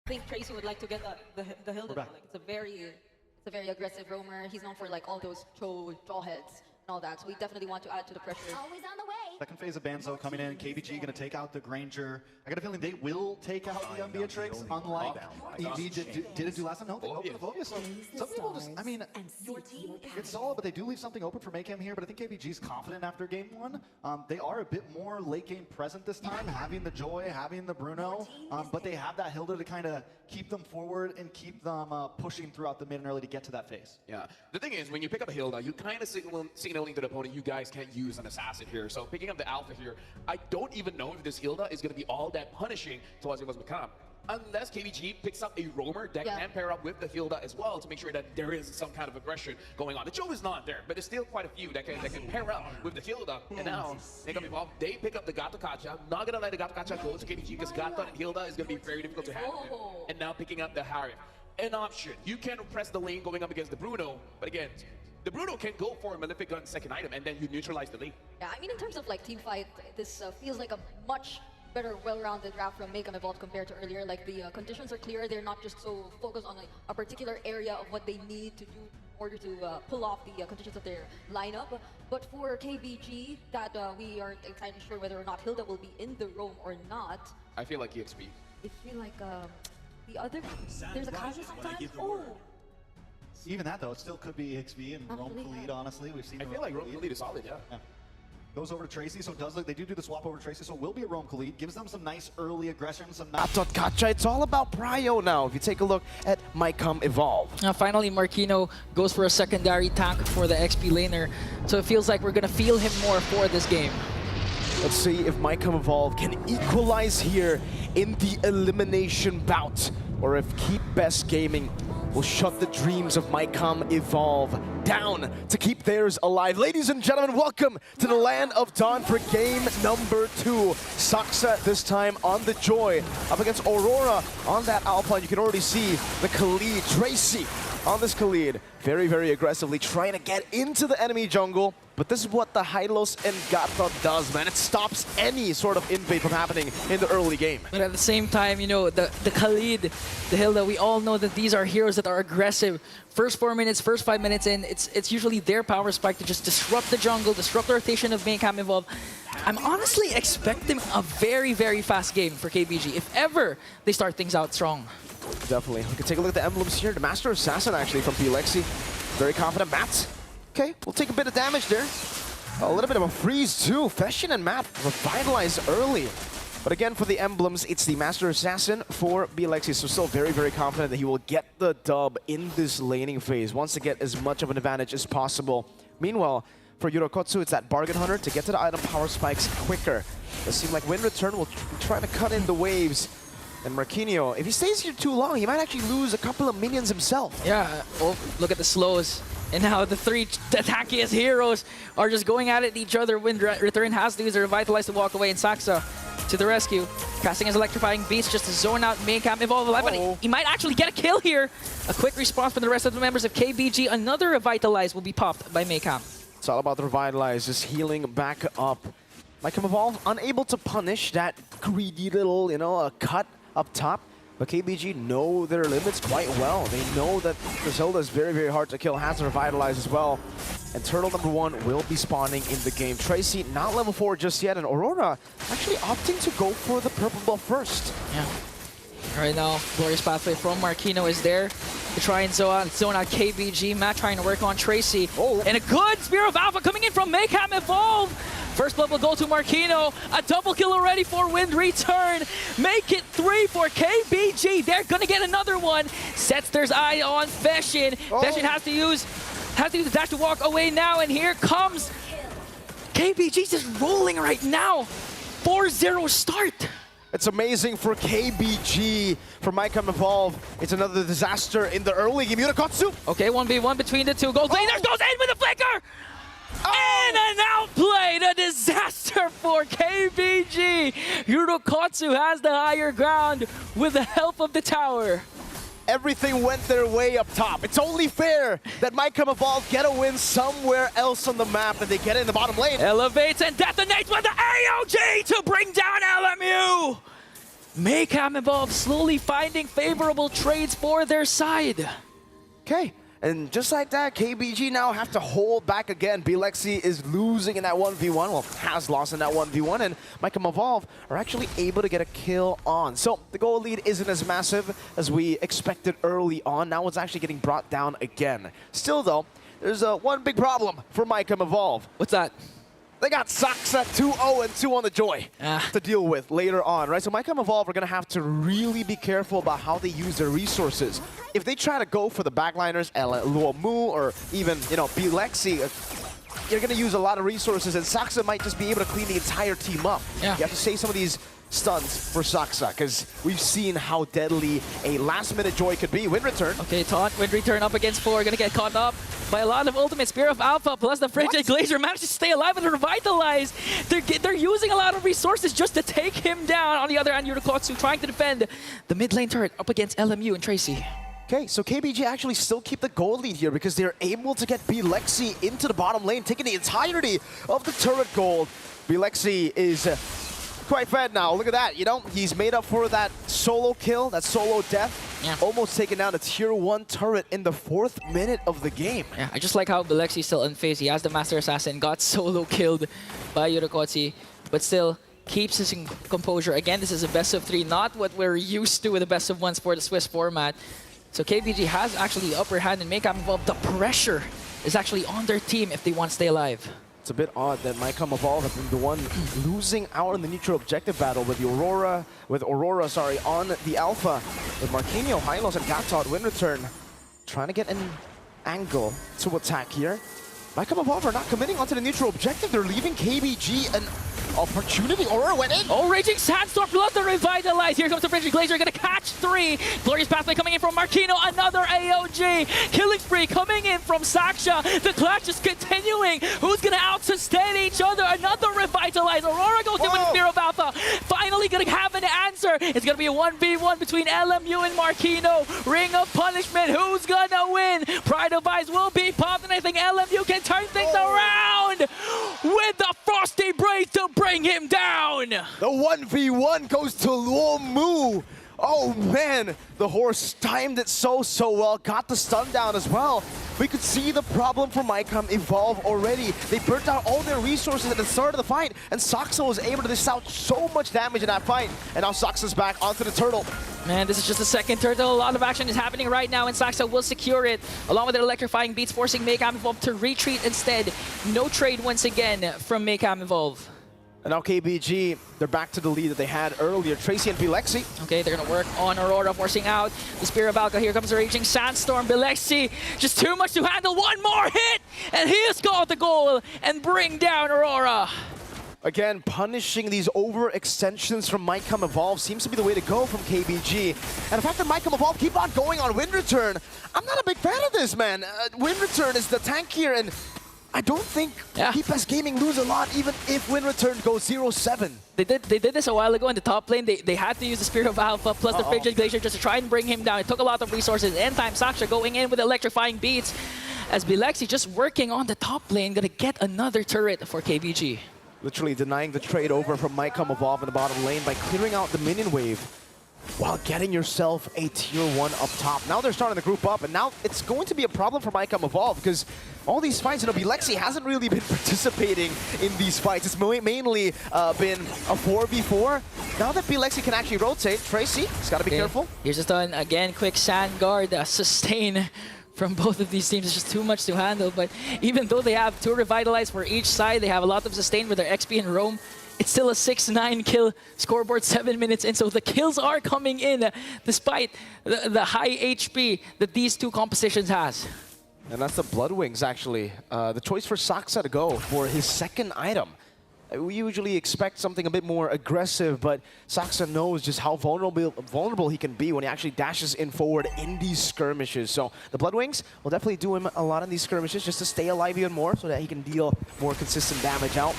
think Tracy would like to get the Hilda. Like it's a very aggressive roamer. He's known for like all those jaw heads and all that. So we definitely want to add to the pressure. Always on the way. Second phase of Banzo coming in. KBG going to take out the Granger. I got a feeling they will take out the Beatrix, unlike EG didn't do last time. No, they opened the Focus. So some people just, I mean, it's solid, but they do leave something open for Maycam here. But I think KBG's confident after game one. They are a bit more late game present this time, having the Joy, having the Bruno. But they have that Hilda to kind of keep them forward and keep them pushing throughout the mid and early to get to that phase. Yeah. The thing is, when you pick up a Hilda, you kind of signaling to the opponent you guys can't use an assassin here. So picking up the Alpha here, I don't even know if this Hilda is going to be all that punishing towards it was Maycam. Unless KBG picks up a roamer that can pair up with the Hilda as well to make sure that there is some kind of aggression going on. The Joe is not there, but there's still quite a few that can pair up with the Hilda. And now, they pick up the Gato Kacha. Not going to let the Gato Kacha go to KBG because Gato and Hilda is going to be very difficult to handle. And now picking up the Harry. An option. You can press the lane going up against the Bruno, but again, the Bruno can go for a Malefic Gun second item and then you neutralize the lane. Yeah, I mean in terms of like team fight, this feels like a much better, well-rounded draft from Maycam Evolved compared to earlier. Like the conditions are clear. They're not just so focused on like a particular area of what they need to do in order to pull off the conditions of their lineup. But for KBG, that we aren't entirely sure whether or not Hilda will be in the roam or not. I feel like EXP. I feel like the other, there's a Kaza sometimes. Oh. Even that though, it still could be XB and Rome Khalid, honestly. We've seen I feel like Rome Khalid is solid, yeah. Goes over to Tracy, so it does look, they do the swap over to Tracy, so it will be a Rome Khalid. Gives them some nice early aggression, some nice... Gacha, it's all about prio now. If you take a look at Maycam Evolve. Finally, Marquino goes for a secondary tank for the XP laner. So it feels like we're going to feel him more for this game. Let's see if Maycam Evolve can equalize here in the elimination bout, or if Keep Best Gaming will shut the dreams of Maycam Evolve down to keep theirs alive. Ladies and gentlemen, welcome to the Land of Dawn for game number 2. Saksa this time on the Joy, up against Aurora on that Alpha. And you can already see the Khalid, Tracy on this Khalid, very, very aggressively trying to get into the enemy jungle. But this is what the Hylos and Gata does, man. It stops any sort of invade from happening in the early game. But at the same time, you know, the Khalid, the Hilda, we all know that these are heroes that are aggressive. First 4 minutes, first 5 minutes in, it's usually their power spike to just disrupt the jungle, disrupt the rotation of Maycam Evolve. I'm honestly expecting a very, very fast game for KBG, if ever they start things out strong. Definitely. We can take a look at the emblems here. The Master Assassin, actually, from BO3. Very confident. Matt. Okay, we'll take a bit of damage there. A little bit of a freeze too. Feshin and Matt revitalized early. But again, for the emblems, it's the Master Assassin for BO3. So still very, very confident that he will get the dub in this laning phase. Wants to get as much of an advantage as possible. Meanwhile, for Yurokotsu, it's that Bargain Hunter to get to the item power spikes quicker. It seems like Wind Return will try to cut in the waves. And Marquinhos, if he stays here too long, he might actually lose a couple of minions himself. Yeah, oh, look at the slows. And now the three attackiest heroes are just going at it each other. Wind Return has to use a Revitalize to walk away, and Saksa to the rescue. Casting his Electrifying Beast just to zone out Maycam Evolve alive, but he might actually get a kill here. A quick response from the rest of the members of KBG. Another Revitalize will be popped by Maycam. It's all about the Revitalize, just healing back up. Maycam Evolve unable to punish that greedy little, you know, cut up top. But KBG know their limits quite well. They know that Griselda is very, very hard to kill, has to revitalize as well. And Turtle number 1 will be spawning in the game. Tracy not level 4 just yet, and Aurora actually opting to go for the purple buff first. Yeah. Right now, Glorious Pathway from Marquino is there to try and zone out KBG. Matt trying to work on Tracy. And a good Spear of Alpha coming in from Maycam Evolve. First blood will go to Marquino. A double kill already for Wind Return. Make it 3 for KBG. They're gonna get another one. Sets their eye on Feshin. Feshin has to use the dash to walk away now, and here comes KBG just rolling right now. 4-0 start. It's amazing for KBG, for Maycam Evolve. It's another disaster in the early game. Yurokotsu. Okay, 1v1 between the two. Goes in with a flicker! And an outplay, a disaster for KBG. Yurokotsu has the higher ground with the help of the tower. Everything went their way up top. It's only fair that Maycam Evolve get a win somewhere else on the map, and they get it in the bottom lane. Elevates and detonates with the AOG to bring down LMU. Maycam Evolve slowly finding favorable trades for their side. Okay. And just like that, KBG now have to hold back again. BO3 is losing in that 1v1, well, has lost in that 1v1, and Maycam Evolve are actually able to get a kill on. So the goal lead isn't as massive as we expected early on. Now it's actually getting brought down again. Still though, there's one big problem for Maycam Evolve. What's that? They got Saksa 2-0 and 2 on the Joy to deal with later on, right? So Maycam Evolve are going to have to really be careful about how they use their resources. If they try to go for the backliners, Luomu or even, you know, BO3, you're going to use a lot of resources, and Saksa might just be able to clean the entire team up. Yeah. You have to save some of these stuns for Saksa, because we've seen how deadly a last-minute Joy could be. Wind return. Okay, taunt, wind return up against 4, gonna get caught up by a lot of ultimate. Spear of Alpha plus the Frigid Glacier manages to stay alive and revitalize. They're using a lot of resources just to take him down. On the other hand, Yurikotsu trying to defend the mid lane turret up against LMU and Tracy. Okay, so KBG actually still keep the gold lead here because they're able to get BO3 into the bottom lane, taking the entirety of the turret gold. BO3 is quite fed now. Look at that, you know, he's made up for that solo kill, that solo death. Yeah. Almost taken down a tier 1 turret in the 4th minute of the game. Yeah, I just like how BO3 is still unfazed. He has the Master Assassin, got solo killed by Yurikotsu, but still keeps his composure. Again, this is a best of 3, not what we're used to with the best of 1s for the Swiss format. So KBG has actually the upper hand in Maycam Evolve. The pressure is actually on their team if they want to stay alive. It's a bit odd that Maycam Evolve has been the one losing out in the neutral objective battle with Aurora, on the Alpha, with Marquinhos, Hylos, and Gatot Wind Return trying to get an angle to attack here. Maycam Evolve are not committing onto the neutral objective. They're leaving KBG an opportunity. Aurora went in. Oh, Raging Sandstorm plus the Revitalize. Here comes the Frigid Glacier, gonna catch 3. Glorious Pathway coming in from Marquinhos. Another AOG. Killing spree coming in from Saksha. The clash is continuing. Who's gonna out-sustain each other? Another Revitalize. Aurora goes in with the Spear of Alpha. Finally gonna have an answer. It's gonna be a 1v1 between LMU and Marquinhos. Ring of Punishment. Who's gonna win? Pride of Ice will be popped, and I think LMU can turn things around with the Frosty Braid to bring him down. The 1v1 goes to Luomu. Oh man, the horse timed it so well, got the stun down as well. We could see the problem for Maycam Evolve already. They burnt out all their resources at the start of the fight, and Saksa was able to dish out so much damage in that fight. And now Saksa's back onto the turtle. Man, this is just the second turtle. A lot of action is happening right now, and Saksa will secure it, along with their electrifying beats, forcing Maycam Evolve to retreat instead. No trade once again from Maycam Evolve. And now KBG, they're back to the lead that they had earlier. Tracy and BO3. Okay, they're gonna work on Aurora, forcing out the Spear of Alka. Here comes the Raging Sandstorm. BO3, just too much to handle. One more hit, and he has got the goal and bring down Aurora. Again, punishing these overextensions from Maycam Evolve seems to be the way to go from KBG. And the fact that Maycam Evolve keep on going on Wind Return, I'm not a big fan of this, man. Wind Return is the tank here, and I don't think Keep Gaming lose a lot, even if Wind Return goes 0-7. They did this a while ago in the top lane. They had to use the Spear of Alpha plus the Frigid Glacier just to try and bring him down. It took a lot of resources. End time, Saksha going in with electrifying beats. As BO3 just working on the top lane, gonna get another turret for KBG. Literally denying the trade over from Maycam Evolve in the bottom lane by clearing out the minion wave while getting yourself a tier 1 up top. Now they're starting to group up, and now it's going to be a problem for Maycam Evolve because all these fights, you know, BO3 hasn't really been participating in these fights. It's mainly been a 4v4. Now that BO3 can actually rotate, Tracy has got to be careful. Here's the stun again, quick sand guard, sustain from both of these teams. Is just too much to handle, but even though they have 2 Revitalize for each side, they have a lot of sustain with their XP and roam. It's still a 6-9 kill scoreboard 7 minutes in, so the kills are coming in despite the high HP that these two compositions has. And that's the Blood Wings, actually. The choice for Saksa to go for his second item. We usually expect something a bit more aggressive, but Saksa knows just how vulnerable he can be when he actually dashes in forward in these skirmishes. So the Blood Wings will definitely do him a lot in these skirmishes just to stay alive even more so that he can deal more consistent damage out.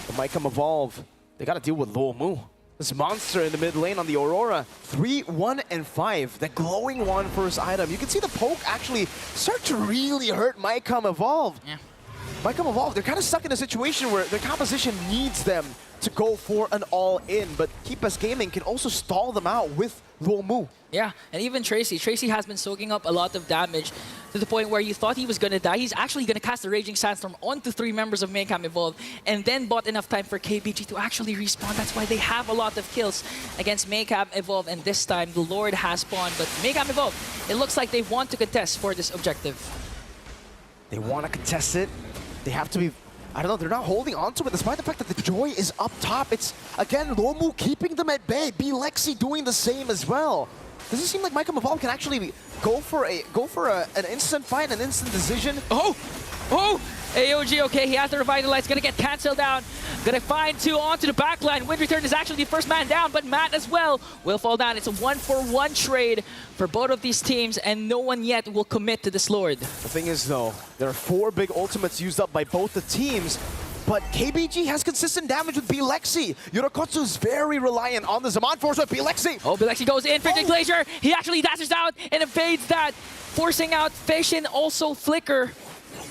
The Maycam Evolve, they got to deal with Luomu. This monster in the mid lane on the Aurora. 3, 1, and 5. The glowing one first item. You can see the poke actually start to really hurt Maycam Evolve. Yeah. Maycam Evolve, they're kind of stuck in a situation where their composition needs them to go for an all-in, but Keep Best Gaming can also stall them out with Luomu. Yeah, and even Tracy. Tracy has been soaking up a lot of damage to the point where you thought he was going to die. He's actually going to cast the Raging Sandstorm onto 3 members of Maycam Evolve and then bought enough time for KBG to actually respawn. That's why they have a lot of kills against Maycam Evolve, and this time the Lord has spawned. But Maycam Evolve, it looks like they want to contest for this objective. They want to contest it. They have to be... I don't know, they're not holding on to it despite the fact that the Joy is up top. It's, again, Luomu keeping them at bay. BO3 doing the same as well. Does it seem like Maycam Evolve can actually go for an instant fight, an instant decision? Oh! AOG, okay, he has the Revitalize, gonna get cancelled down. Gonna find 2 onto the backline. Wind Return is actually the first man down, but Matt as well will fall down. It's a 1-for-1 trade for both of these teams, and no one yet will commit to this Lord. The thing is, though, there are 4 big ultimates used up by both the teams, but KBG has consistent damage with BO3. Yorokotsu is very reliant on the Zaman Force with BO3. Oh, BO3 goes in, Frigid Glacier. He actually dashes out and evades that, forcing out Fish and also Flicker.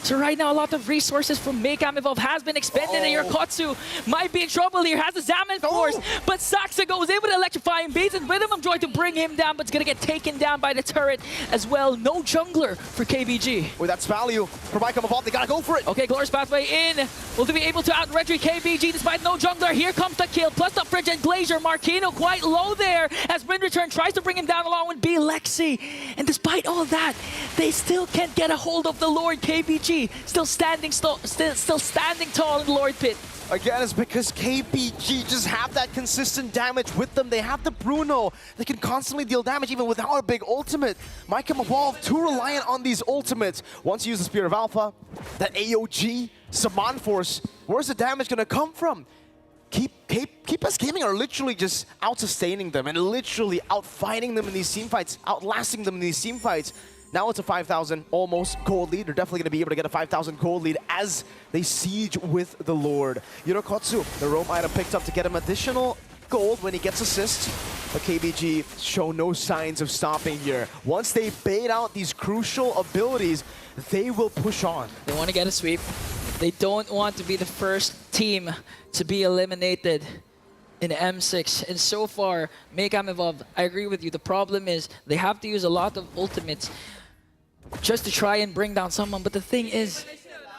So right now, a lot of resources from Maycam Evolve has been expended, and Yorokotsu might be in trouble here. Has the Zaman Force, but Saxa goes in with Electrifying Beats and Rhythm of Joy to bring him down, but it's going to get taken down by the turret as well. No jungler for KBG. Well, that's value for Maycam Evolve. They got to go for it. Okay, Glorious Pathway in. Will they be able to out-retry KBG despite no jungler? Here comes the kill, plus the Frigid Glacier. Marquino quite low there as Wind Return tries to bring him down along with BO3. And despite all that, they still can't get a hold of the Lord. KBG still standing tall in the Lord Pit. Again, it's because KBG just have that consistent damage with them. They have the Bruno. They can constantly deal damage even without a big ultimate. Maycam Evolve too reliant on these ultimates. Once you use the Spear of Alpha, that AOG, Zaman Force, where's the damage gonna come from? Keep Best Gaming are literally just out-sustaining them and literally out-fighting them in these team fights, outlasting them in these team fights. Now it's a 5,000 almost gold lead. They're definitely going to be able to get a 5,000 gold lead as they siege with the Lord. Yorokotsu, the roam item picked up to get him additional gold when he gets assists. But KBG show no signs of stopping here. Once they bait out these crucial abilities, they will push on. They want to get a sweep. They don't want to be the first team to be eliminated in M6. And so far, Maycam Evolve, I agree with you. The problem is they have to use a lot of ultimates just to try and bring down someone. But the thing is,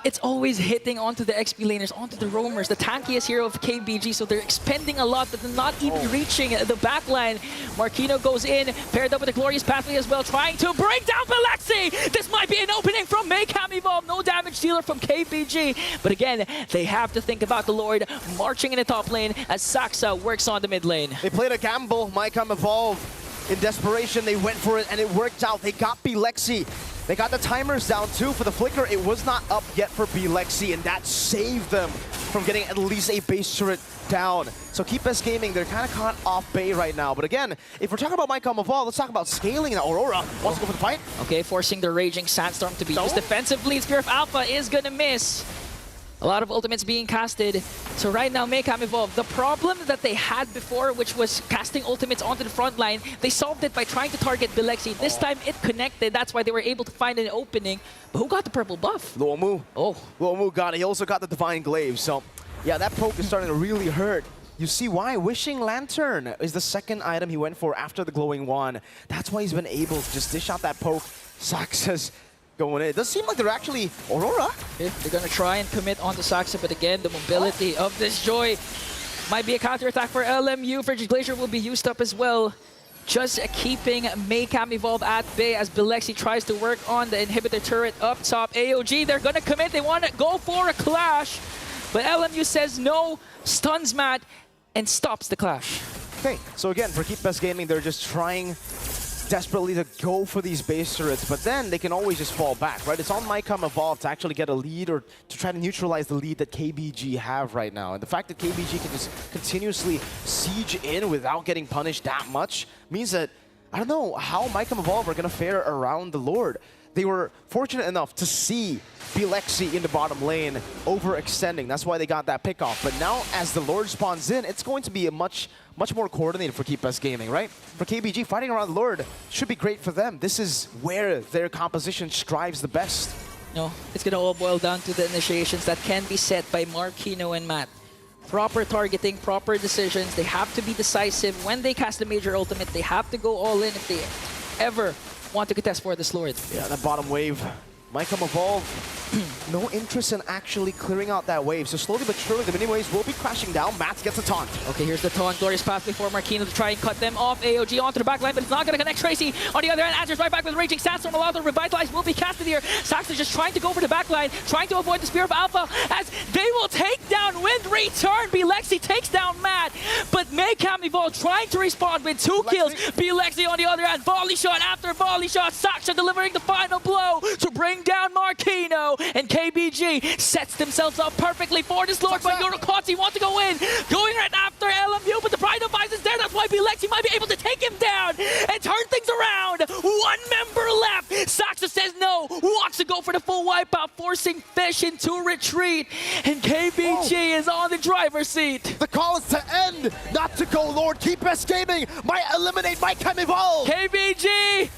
it's always hitting onto the XP laners, onto the roamers, the tankiest hero of KBG, so they're expending a lot, but they're not even reaching the backline. Marquino goes in, paired up with the Glorious Pathway as well, trying to bring down BO3. This might be an opening from Maycam Evolve. No damage dealer from KBG. But again, they have to think about the Lord marching in the top lane as Saxa works on the mid lane. They played a gamble, Maycam Evolve. In desperation, they went for it, and it worked out. They got BO3. They got the timers down too. For the Flicker, it was not up yet for BO3, and that saved them from getting at least a base turret down. So Keep Best Gaming, they're kind of caught off bay right now. But again, if we're talking about Maycam Evolve, let's talk about scaling now. Aurora wants to go for the fight. Okay, forcing the Raging Sandstorm to be used defensively. Spear of Alpha is going to miss. A lot of ultimates being casted. So right now, Maycam Evolve, the problem that they had before, which was casting ultimates onto the front line, they solved it by trying to target BO3. This time, it connected. That's why they were able to find an opening. But who got the purple buff? Luomu. Oh. Luomu got it. He also got the Divine Glaive. So, yeah, that poke is starting to really hurt. You see why? Wishing Lantern is the second item he went for after the Glowing Wand. That's why he's been able to just dish out that poke. Saxa's going in. It does seem like they're actually Aurora. They're going to try and commit onto Saxa, but again, the mobility of this Joy might be a counterattack for LMU. Frigid Glacier will be used up as well. Just keeping Maycam Evolve at bay as BO3 tries to work on the inhibitor turret up top. AOG, they're going to commit. They want to go for a clash, but LMU says no, stuns Matt, and stops the clash. Okay, so again, for Keep Best Gaming, they're just trying desperately to go for these base turrets, but then they can always just fall back, right? It's on Maycam Evolve to actually get a lead or to try to neutralize the lead that KBG have right now. And the fact that KBG can just continuously siege in without getting punished that much means that I don't know how Maycam Evolve are going to fare around the Lord. They were fortunate enough to see BO3 in the bottom lane overextending. That's why they got that pick off. But now as the Lord spawns in, it's going to be a much more coordinated for Keep Best Gaming, right? For KBG, fighting around the Lord should be great for them. This is where their composition strives the best. No, it's going to all boil down to the initiations that can be set by Marquino and Matt. proper targeting, proper decisions. They have to be decisive. When they cast the major ultimate, they have to go all in if they ever want to contest for this Lord. Yeah, that bottom wave. Maycam Evolve, no interest in actually clearing out that wave. So slowly but surely, the mini waves will be crashing down. Matt gets a taunt. Okay, here's the taunt. Glorious pathway for Marquino to try and cut them off. AOG onto the back line, but it's not going to connect Tracy. On the other hand, Azur's right back with Raging Sandstorm. Allowed to revitalize will be casted here. Saxon just trying to go for the back line, trying to avoid the Spear of Alpha as they will take down Wind Return. Bilexi takes down Matt, but Maycam Evolve trying to respawn with 2 kills. Bilexi on the other hand, volley shot after volley shot. Saxon delivering the final blow to bring down Marquino, and KBG sets themselves up perfectly for this Lord, but Yorokotsi wants to go in, going right after LMU, but the Pride of Ice is there. That's why Bilexi might be able to take him down and turn things around. 1 member left. Saxa says no, wants to go for the full wipeout, forcing Fish into retreat, and KBG is on the driver's seat. The call is to end, not to go, Lord. Keep Best Gaming might eliminate Maycam Evolve. KBG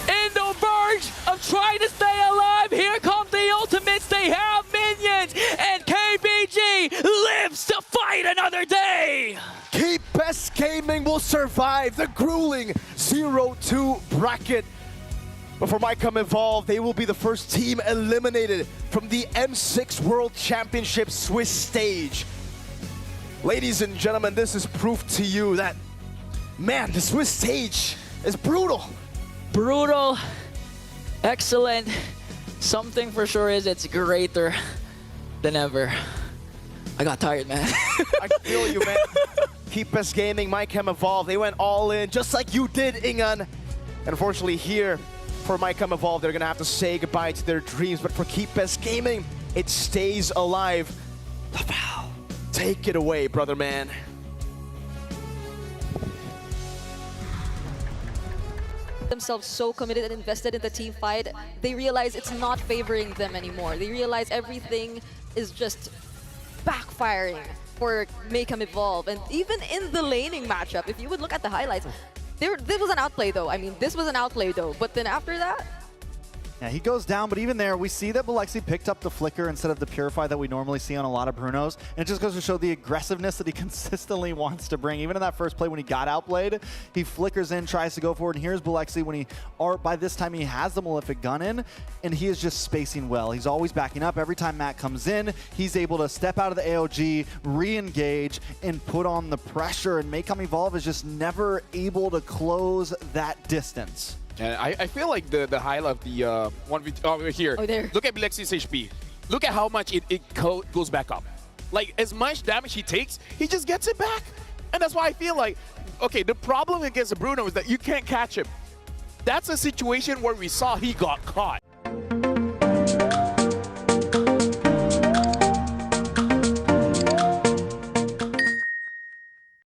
in the verge of trying to stay alive. Here come the ultimates. They have minions, and KBG lives to fight another day. Keep Best Gaming will survive the grueling 0-2 bracket. But for Maycam Evolve, they will be the first team eliminated from the M6 World Championship Swiss stage. Ladies and gentlemen, this is proof to you that, man, the Swiss stage is brutal. Brutal, excellent. Something for sure is it's greater than ever. I got tired, man. I feel you, man. Keep Best Gaming, Maycam Evolve, they went all in, just like you did, Ingan. And unfortunately here, for Maycam Evolve, they're gonna have to say goodbye to their dreams. But for Keep Best Gaming, it stays alive. Laval, take it away, brother man. Themselves so committed and invested in the team fight, they realize it's not favoring them anymore. They realize everything is just backfiring for Maycam Evolve. And even in the laning matchup, if you would look at the highlights, this was an outplay though. I mean, this was an outplay though. But then after that, yeah, he goes down, but even there, we see that Bilexi picked up the Flicker instead of the Purify that we normally see on a lot of Brunos. And it just goes to show the aggressiveness that he consistently wants to bring. Even in that first play when he got outplayed, he flickers in, tries to go forward, and here's Bilexi when by this time he has the Malefic gun in, and he is just spacing well. He's always backing up. Every time Matt comes in, he's able to step out of the AOG, re-engage, and put on the pressure, and Maycam Evolve is just never able to close that distance. And I feel like the highlight of the one over here. Oh, there. Look at Bilexi's HP. Look at how much it goes back up. Like, as much damage he takes, he just gets it back. And that's why I feel like, okay, the problem against Bruno is that you can't catch him. That's a situation where we saw he got caught.